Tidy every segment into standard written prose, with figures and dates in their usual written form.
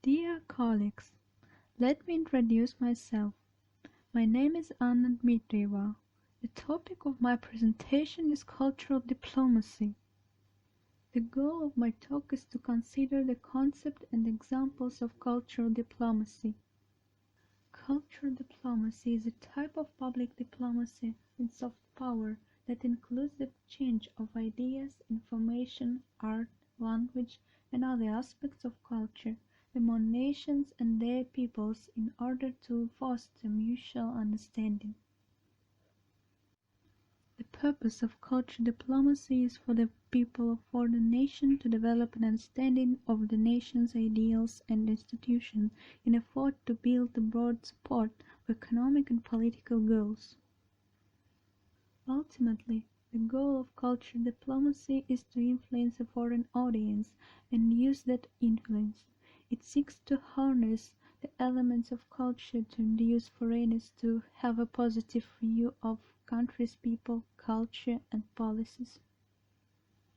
Dear colleagues, let me introduce myself. My name is Dmitrieva. The topic of my presentation is cultural diplomacy. The goal of my talk is to consider the concept and examples of cultural diplomacy. Cultural diplomacy is a type of public diplomacy in soft power that includes the exchange of ideas, information, art, language, and other aspects of culture among nations and their peoples in order to foster mutual understanding. The purpose of cultural diplomacy is for the people of the nation to develop an understanding of the nation's ideals and institutions in an effort to build a broad support for economic and political goals. Ultimately, the goal of cultural diplomacy is to influence a foreign audience and use that influence. It seeks to harness the elements of culture to induce foreigners to have a positive view of country's people, culture, and policies.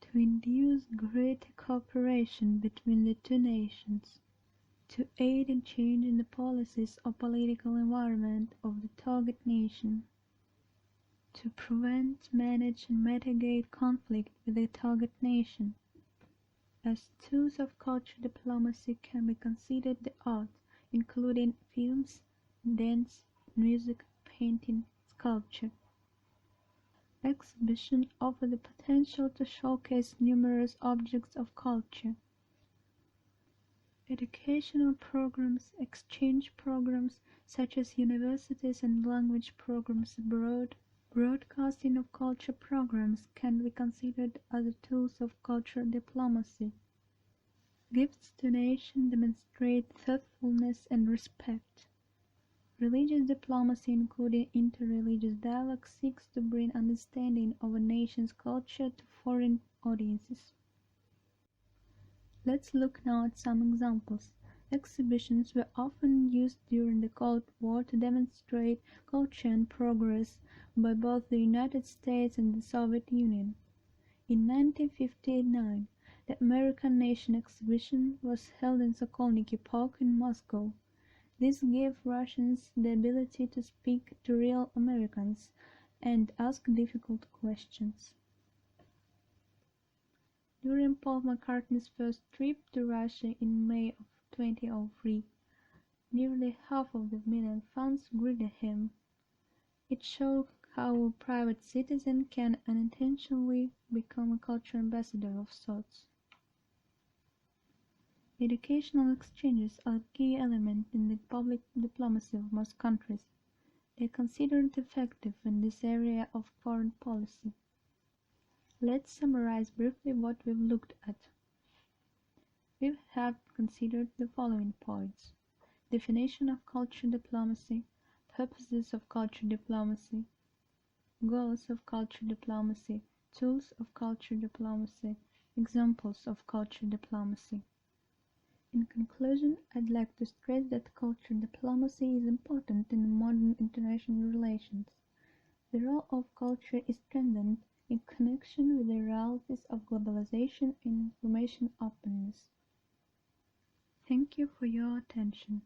To induce greater cooperation between the two nations. To aid in changing the policies or political environment of the target nation. To prevent, manage, and mitigate conflict with the target nation. As tools of cultural diplomacy can be considered the arts, including films, dance, music, painting, sculpture. Exhibitions offer the potential to showcase numerous objects of culture. Educational programs, exchange programs such as universities and language programs abroad, broadcasting of culture programs can be considered as tools of cultural diplomacy. Gifts to nations demonstrate thoughtfulness and respect. Religious diplomacy, including interreligious dialogue, seeks to bring understanding of a nation's culture to foreign audiences. Let's look now at some examples. Exhibitions were often used during the Cold War to demonstrate culture and progress by both the United States and the Soviet Union. In 1959, the American Nation exhibition was held in Sokolniki Park in Moscow. This gave Russians the ability to speak to real Americans and ask difficult questions. During Paul McCartney's first trip to Russia in May of 2003, nearly half of the million fans greeted him. It showed how a private citizen can unintentionally become a cultural ambassador of sorts. Educational exchanges are a key element in the public diplomacy of most countries. They are considered effective in this area of foreign policy. Let's summarize briefly what we've looked at. We have considered the following points: definition of cultural diplomacy, purposes of cultural diplomacy, goals of cultural diplomacy, tools of cultural diplomacy, examples of cultural diplomacy. In conclusion, I'd like to stress that cultural diplomacy is important in modern international relations. The role of culture is strengthened in connection with the realities of globalization and information openness. Thank you for your attention.